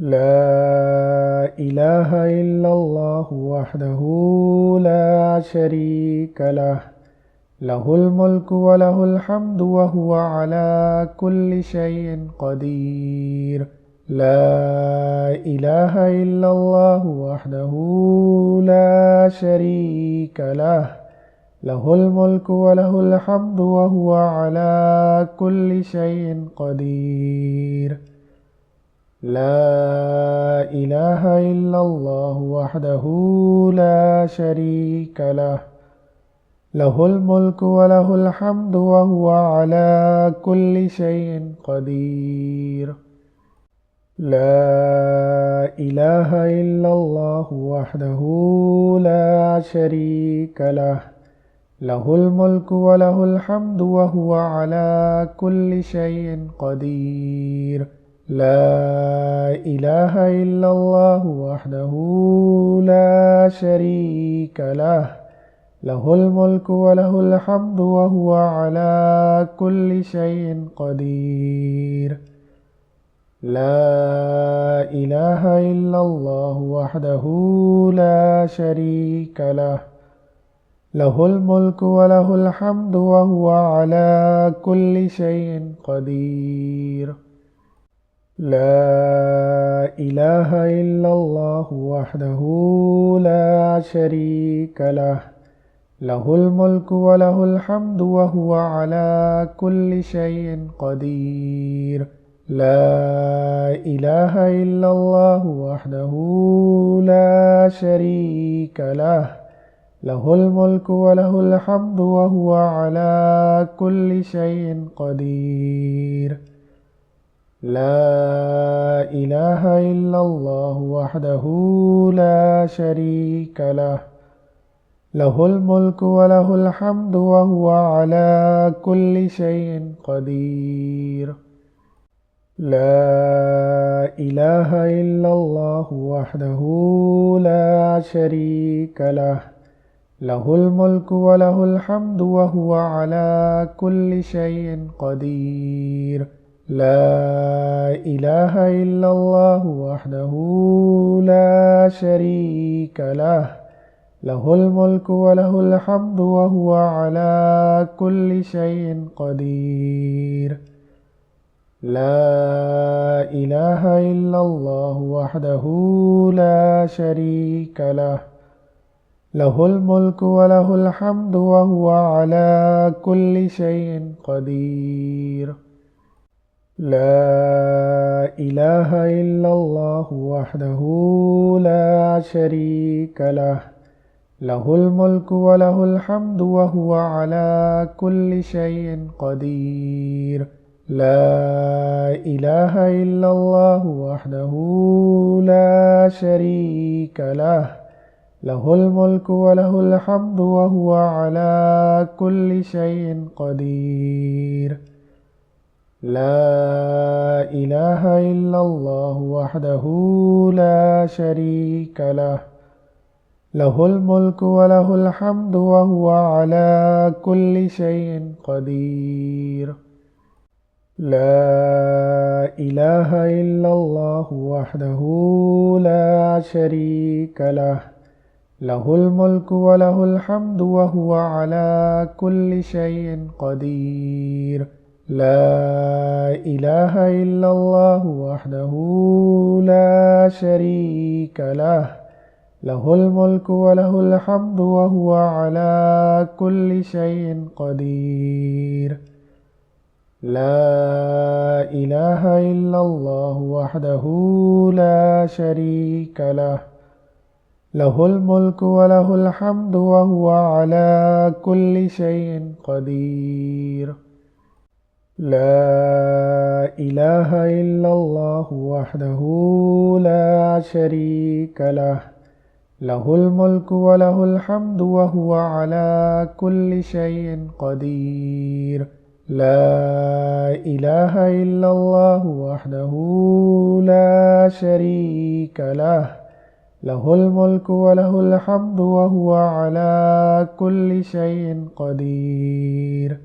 لا إله إلا الله وحده لا شريك له له الملك وله الحمد وهو على كل شيء قدير. لا إله إلا الله وحده لا شريك له له الملك وله الحمد وهو على كل شيء قدير. لا إله إلا الله وحده لا شريك له له الملك وله الحمد وهو على كل شيء قدير. لا إله إلا الله وحده لا شريك له له الملك وله الحمد وهو على كل شيء قدير. لا إله إلا الله وحده لا شريك له له الملك وله الحمد وهو على كل شيء قدير. لا إله إلا الله وحده لا شريك له له الملك وله الحمد وهو على كل شيء قدير. لا إله إلا الله وحده لا شريك له له الملك وله الحمد وهو على كل شيء قدير. لا إله إلا الله وحده لا شريك له له الملك وله الحمد وهو على كل شيء قدير. لا إله إلا الله وحده لا شريك له له الملك وله الحمد وهو على كل شيء قدير. لا إله إلا الله وحده لا شريك له له الملك وله الحمد وهو على كل شيء قدير. لا إله إلا الله وحده لا شريك له له الملك وله الحمد وهو على كل شيء قدير. لا إله إلا الله وحده لا شريك له له الملك وله الحمد وهو على كل شيء قدير. لا إله إلا الله وحده لا شريك له له الملك وله الحمد وهو على كل شيء قدير. لا إله إلا الله وحده لا شريك له له الملك وله الحمد وهو على كل شيء قدير. لا إله إلا الله وحده لا شريك له له الملك وله الحمد وهو على كل شيء قدير. لا إله إلا الله وحده لا شريك له له الملك وله الحمد وهو على كل شيء قدير. لا إله إلا الله وحده لا شريك له له الملك وله الحمد وهو على كل شيء قدير. لا إله إلا الله وحده لا شريك له له الملك وله الحمد وهو على كل شيء قدير. لا إله إلا الله وحده لا شريك له له الملك وله الحمد وهو على كل شيء قدير. لا إله إلا الله وحده لا شريك له له الملك وله الحمد وهو على كل شيء قدير. لا إله إلا الله وحده لا شريك له له الملك وله الحمد وهو على كل شيء قدير. لا إله إلا الله وحده لا شريك له له الملك وله الحمد وهو على كل شيء قدير. لا إله إلا الله وحده لا شريك له له الملك وله الحمد وهو على كل شيء قدير. لا إله إلا الله وحده لا شريك له له الملك وله الحمد وهو على كل شيء قدير. لا إله إلا الله وحده لا شريك له له الملك وله الحمد وهو على كل شيء قدير. لا إله إلا الله وحده لا شريك له له الملك وله الحمد وهو على كل شيء قدير.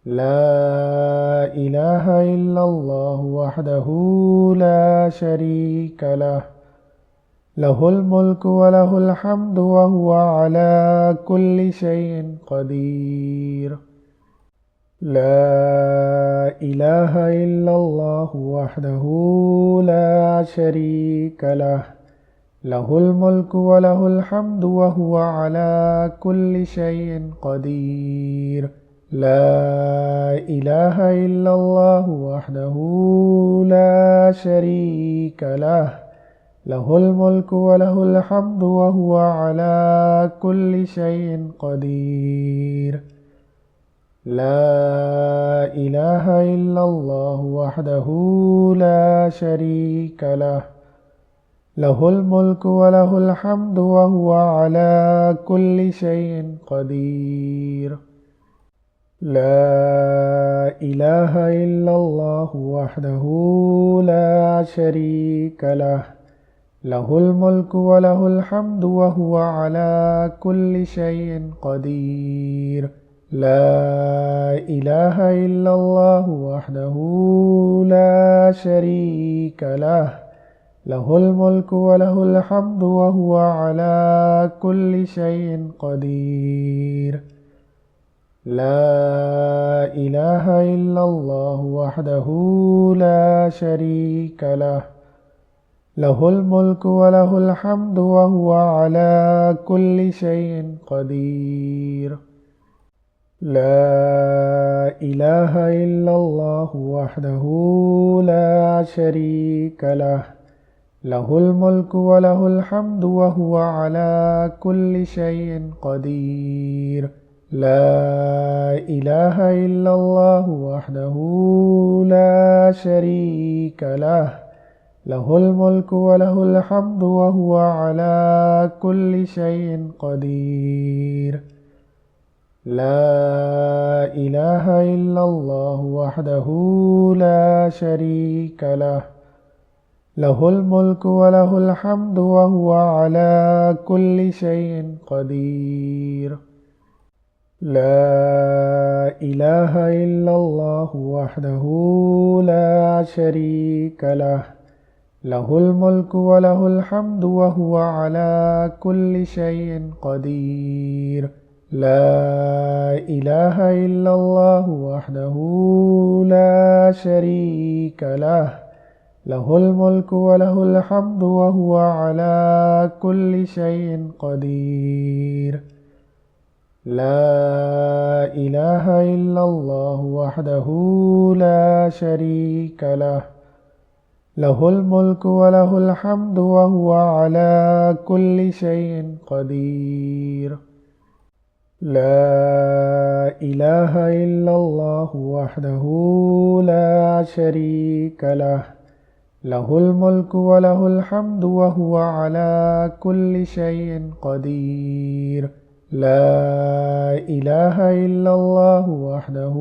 لا إله إلا الله وحده لا شريك له له الملك وله الحمد وهو على كل شيء قدير لا إله إلا الله وحده لا شريك له له الملك وله الحمد وهو على كل شيء قدير لا إله إلا الله وحده لا شريك له له الملك وله الحمد وهو على كل شيء قدير لا إله إلا الله وحده لا شريك له له الملك وله الحمد وهو على كل شيء قدير لا إله إلا الله وحده لا شريك له له الملك وله الحمد وهو على كل شيء قدير لا إله إلا الله وحده لا شريك له له الملك وله الحمد وهو على كل شيء قدير لا إله إلا الله وحده لا شريك له له الملك وله الحمد وهو على كل شيء قدير لا إله إلا الله وحده لا شريك له له الملك وله الحمد وهو على كل شيء قدير لا إله إلا الله وحده لا شريك له له الملك وله الحمد وهو على كل شيء قدير لا إله إلا الله وحده لا شريك له له الملك وله الحمد وهو على كل شيء قدير لا إله إلا الله وحده لا شريك له له الملك وله الحمد وهو على كل شيء قدير لا إله إلا الله وحده لا شريك له له الملك وله الحمد وهو على كل شيء قدير لا إله إلا الله وحده لا شريك له له الملك وله الحمد وهو على كل شيء قدير لا إله إلا الله وحده لا شريك له له الملك وله الحمد وهو على كل شيء قدير لا إله إلا الله وحده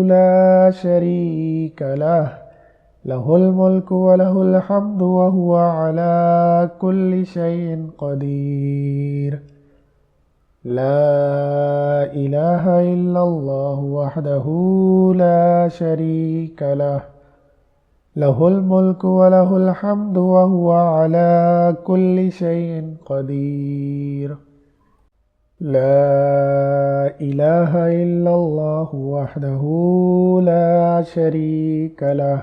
لا شريك له له الملك وله الحمد وهو على كل شيء قدير لا إله إلا الله وحده لا شريك له له الملك وله الحمد وهو على كل شيء قدير لا إله إلا الله وحده لا شريك له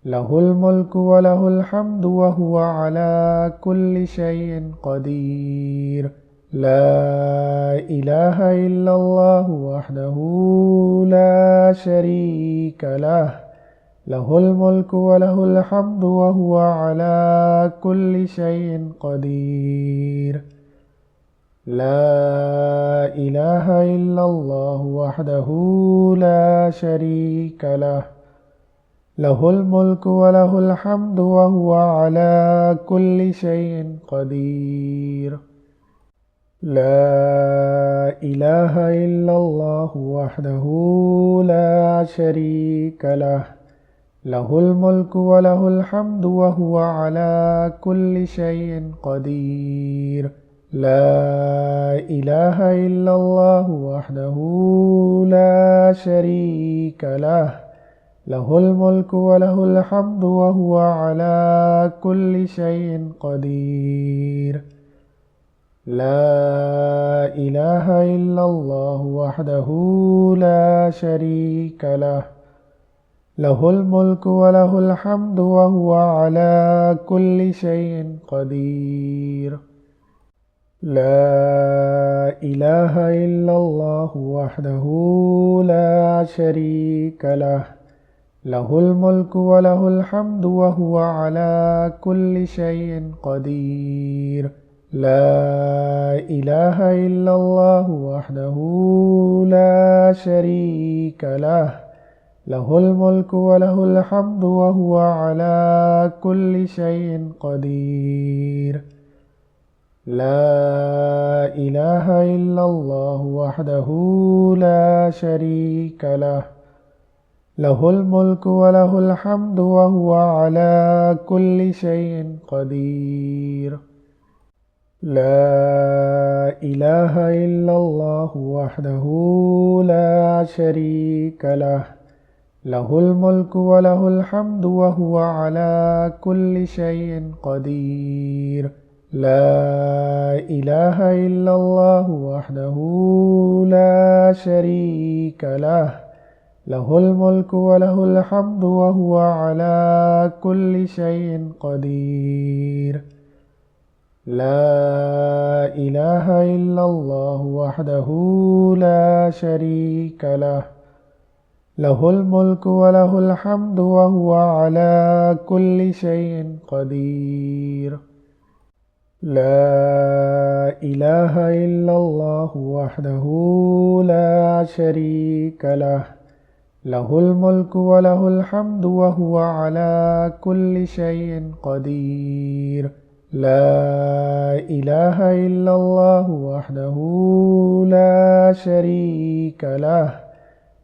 له الملك وله الحمد وهو على كل شيء قدير لا إله إلا الله وحده لا شريك له له الملك وله الحمد وهو على كل شيء قدير لا إله إلا الله وحده لا شريك له له الملك وله الحمد وهو على كل شيء قدير لا إله إلا الله وحده لا شريك له له الملك وله الحمد وهو على كل شيء قدير لا إله إلا الله وحده لا شريك له له الملك وله الحمد وهو على كل شيء قدير لا إله إلا الله وحده لا شريك له له الملك وله الحمد وهو على كل شيء قدير لا إله إلا الله وحده لا شريك له له الملك وله الحمد وهو على كل شيء قدير لا إله إلا الله وحده لا شريك له له الملك وله الحمد وهو على كل شيء قدير لا إله إلا الله وحده لا شريك له له الملك وله الحمد وهو على كل شيء قدير لا إله إلا الله وحده لا شريك له له الملك وله الحمد وهو على كل شيء قدير لا إله إلا الله وحده لا شريك له له الملك وله الحمد وهو على كل شيء قدير لا إله إلا الله وحده لا شريك له له الملك وله الحمد وهو على كل شيء قدير لا إله إلا الله وحده لا شريك له له الملك وله الحمد وهو على كل شيء قدير لا إله إلا الله وحده لا شريك له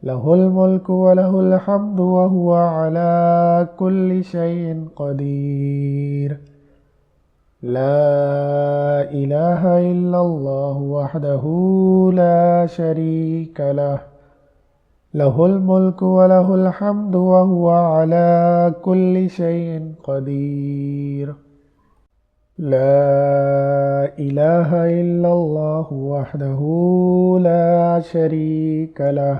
له الملك وله الحمد وهو على كل شيء قدير لا إله إلا الله وحده لا شريك له له الملك وله الحمد وهو على كل شيء قدير لا إله إلا الله وحده لا شريك له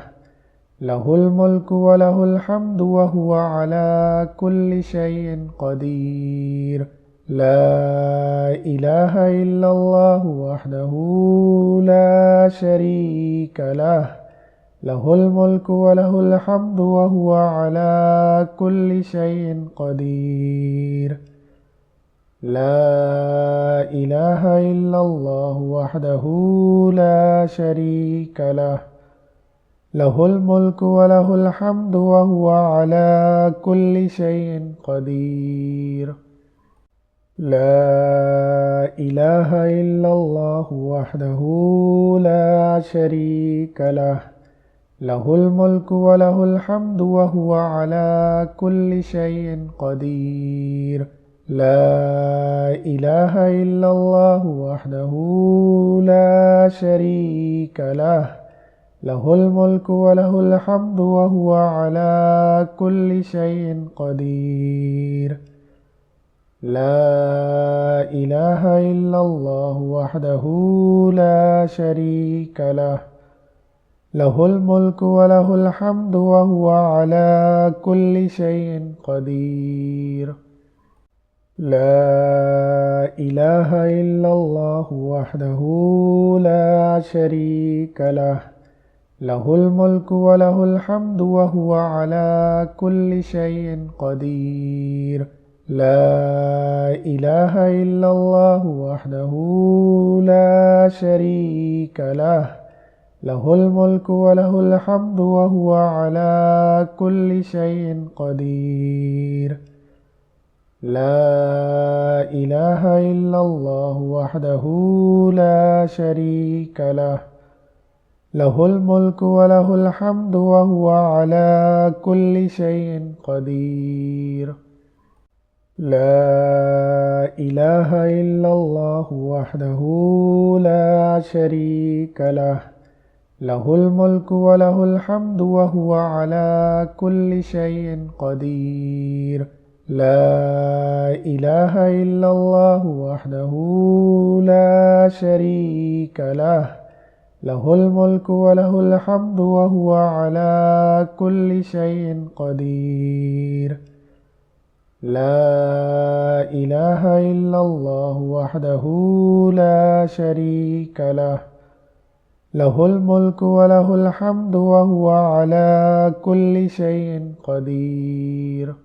له الملك وله الحمد وهو على كل شيء قدير لا إله إلا الله وحده لا شريك له له الملك وله الحمد وهو على كل شيء قدير لا إله إلا الله وحده لا شريك له له الملك وله الحمد وهو على كل شيء قدير لا إله إلا الله وحده لا شريك له له الملك وله الحمد وهو على كل شيء قدير لا إله إلا الله وحده لا شريك له له الملك وله الحمد وهو على كل شيء قدير لا إله إلا الله وحده لا شريك له له الملك وله الحمد وهو على كل شيء قدير لا إله إلا الله وحده لا شريك له له الملك وله الحمد وهو على كل شيء قدير لا إله إلا الله وحده لا شريك له له الملك وله الحمد وهو على كل شيء قدير لا إله إلا الله وحده لا شريك له له الملك وله الحمد وهو على كل شيء قدير لا إله إلا الله وحده لا شريك له له الملك وله الحمد وهو على كل شيء قدير لا إله إلا الله وحده لا شريك له له الملك وله الحمد وهو على كل شيء قدير لا إله إلا الله وحده لا شريك له له الملك وله الحمد وهو على كل شيء قدير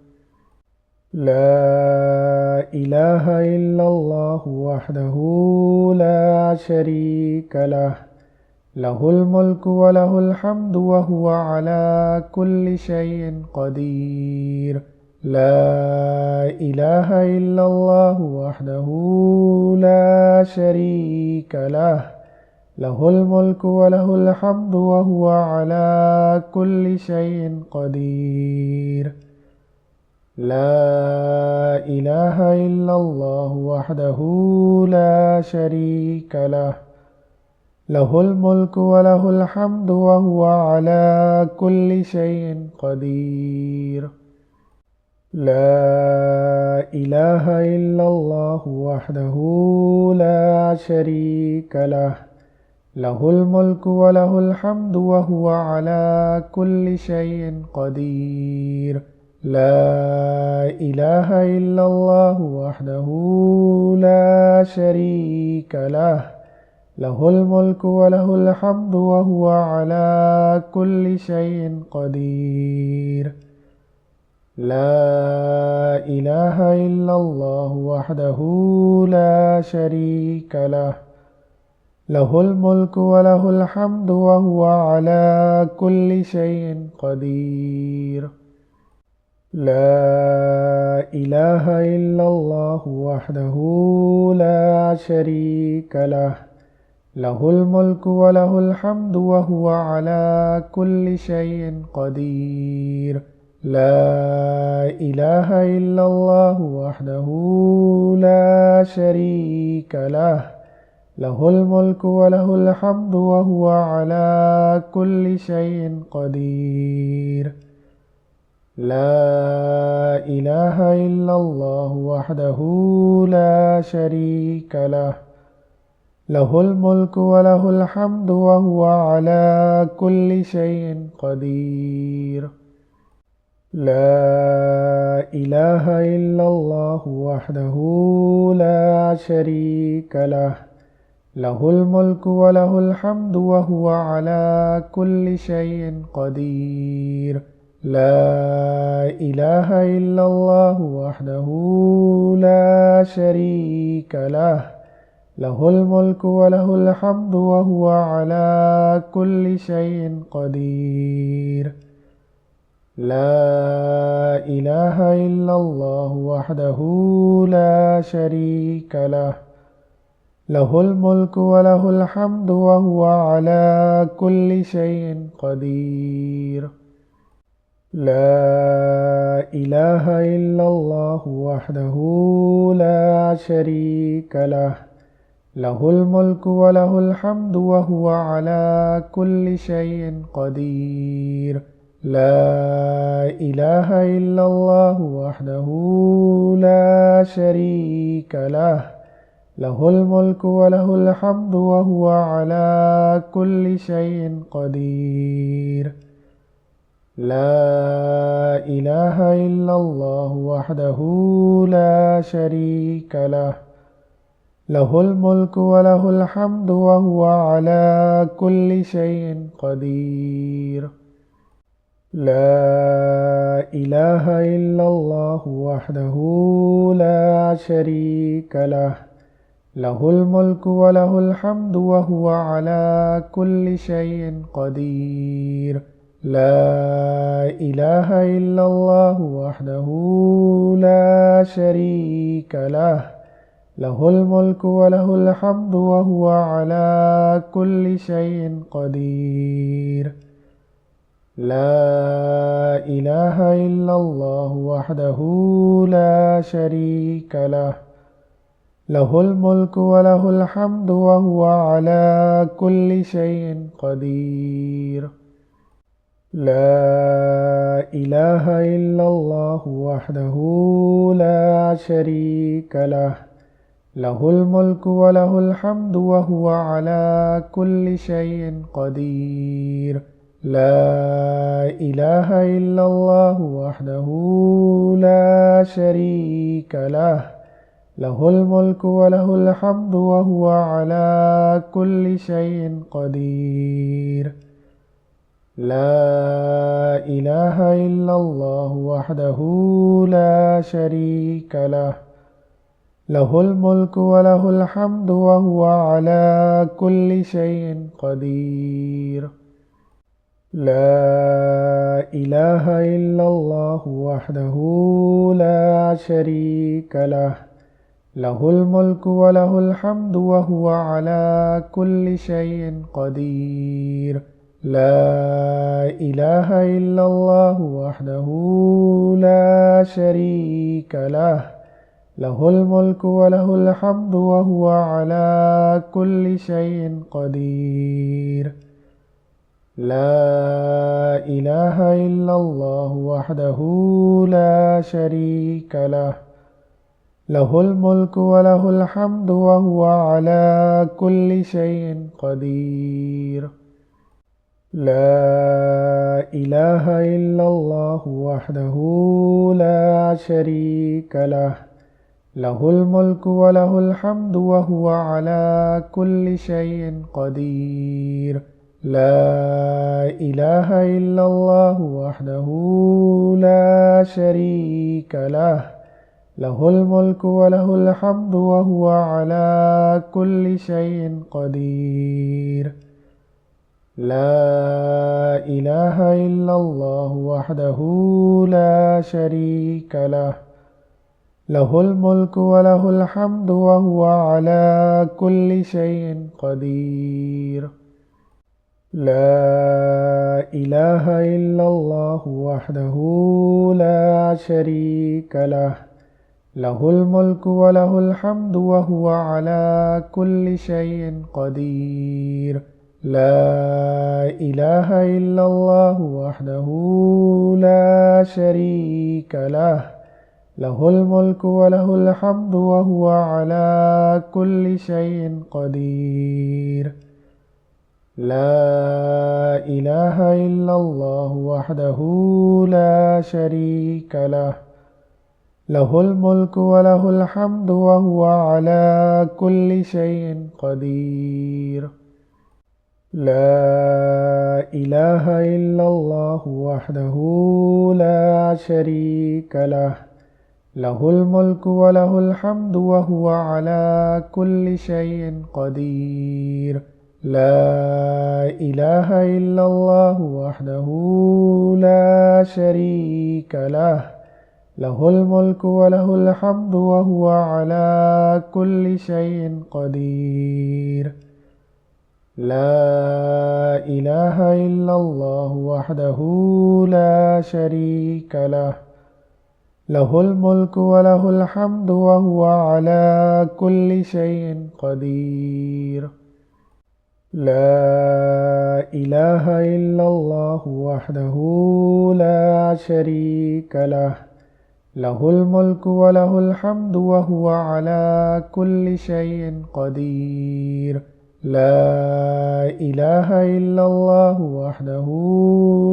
لا إله إلا الله وحده لا شريك له له الملك وله الحمد وهو على كل شيء قدير لا إله إلا الله وحده لا شريك له له الملك وله الحمد وهو على كل شيء قدير لا إله إلا الله وحده لا شريك له له الملك وله الحمد وهو على كل شيء قدير لا إله إلا الله وحده لا شريك له له الملك وله الحمد وهو على كل شيء قدير لا إله إلا الله وحده لا شريك له له الملك وله الحمد وهو على كل شيء قدير لا إله إلا الله وحده لا شريك له له الملك وله الحمد وهو على كل شيء قدير لا إله إلا الله وحده لا شريك له له الملك وله الحمد وهو على كل شيء قدير لا إله إلا الله وحده لا شريك له له الملك وله الحمد وهو على كل شيء قدير لا إله إلا الله وحده لا شريك له له الملك وله الحمد وهو على كل شيء قدير لا إله إلا الله وحده لا شريك له له الملك وله الحمد وهو على كل شيء قدير لا إله إلا الله وحده لا شريك له له الملك وله الحمد وهو على كل شيء قدير لا إله إلا الله وحده لا شريك له له الملك وله الحمد وهو على كل شيء قدير لا إله إلا الله وحده لا شريك له له الملك وله الحمد وهو على كل شيء قدير لا إله إلا الله وحده لا شريك له له الملك وله الحمد وهو على كل شيء قدير لا إله إلا الله وحده لا شريك له له الملك وله الحمد وهو على كل شيء قدير لا إله إلا الله وحده لا شريك له له الملك وله الحمد وهو على كل شيء قدير لا إله إلا الله وحده لا شريك له له الملك وله الحمد وهو على كل شيء قدير لا إله إلا الله وحده لا شريك له له الملك وله الحمد وهو على كل شيء قدير لا إله إلا الله وحده لا شريك له له الملك وله الحمد وهو على كل شيء قدير لا إله إلا الله وحده لا شريك له له الملك وله الحمد وهو على كل شيء قدير لا إله إلا الله وحده لا شريك له له الملك وله الحمد وهو على كل شيء قدير لا إله إلا الله وحده لا شريك له له الملك وله الحمد وهو على كل شيء قدير لا إله إلا الله وحده لا شريك له له الملك وله الحمد وهو على كل شيء قدير لا إله إلا الله وحده لا شريك له له الملك وله الحمد وهو على كل شيء قدير. لا إله إلا الله وحده لا شريك له، له الملك وله الحمد وهو على كل شيء قدير. لا إله إلا الله وحده لا شريك له، له الملك وله الحمد وهو على كل شيء قدير. لا إله إلا الله وحده لا شريك له، له الملك وله الحمد وهو على كل شيء قدير. لا إله إلا الله وحده لا شريك له، له الملك وله الحمد وهو على كل شيء قدير. لا إله إلا الله وحده لا شريك له، له الملك وله الحمد وهو على كل شيء قدير. لا إله إلا الله وحده لا شريك له، له الملك وله الحمد وهو على كل شيء قدير. لا إله إلا الله وحده لا شريك له، له الملك وله الحمد وهو على كل شيء قدير. لا إله إلا الله وحده لا شريك له، له الملك وله الحمد وهو على كل شيء قدير. لا إله إلا الله وحده لا شريك له، له الملك وله الحمد وهو على كل شيء قدير. لا إله إلا الله وحده لا شريك له، له الملك وله الحمد وهو على كل شيء قدير. لا إله إلا الله وحده لا شريك له، له الملك وله الحمد وهو على كل شيء قدير. لا إله إلا الله وحده لا شريك له، له الملك وله الحمد وهو على كل شيء قدير. لا إله إلا الله وحده لا شريك له، له الملك وله الحمد وهو على كل شيء قدير. لا إله إلا الله وحده لا شريك له، له الملك وله الحمد وهو على كل شيء قدير. لا إله إلا الله وحده لا شريك له، له الملك وله الحمد وهو على كل شيء قدير. لا إله إلا الله وحده لا شريك له، له الملك وله الحمد وهو على كل شيء قدير. لا إله إلا الله وحده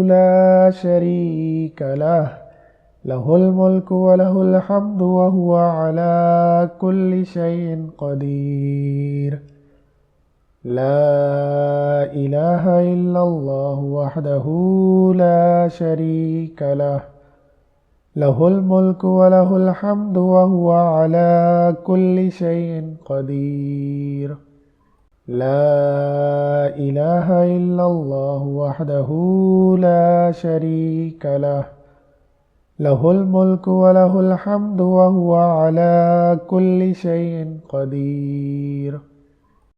لا شريك له، له الملك وله الحمد وهو على كل شيء قدير. لا إله إلا الله وحده لا شريك له، له الملك وله الحمد وهو على كل شيء قدير. لا إله إلا الله وحده لا شريك له، له الملك وله الحمد وهو على كل شيء قدير.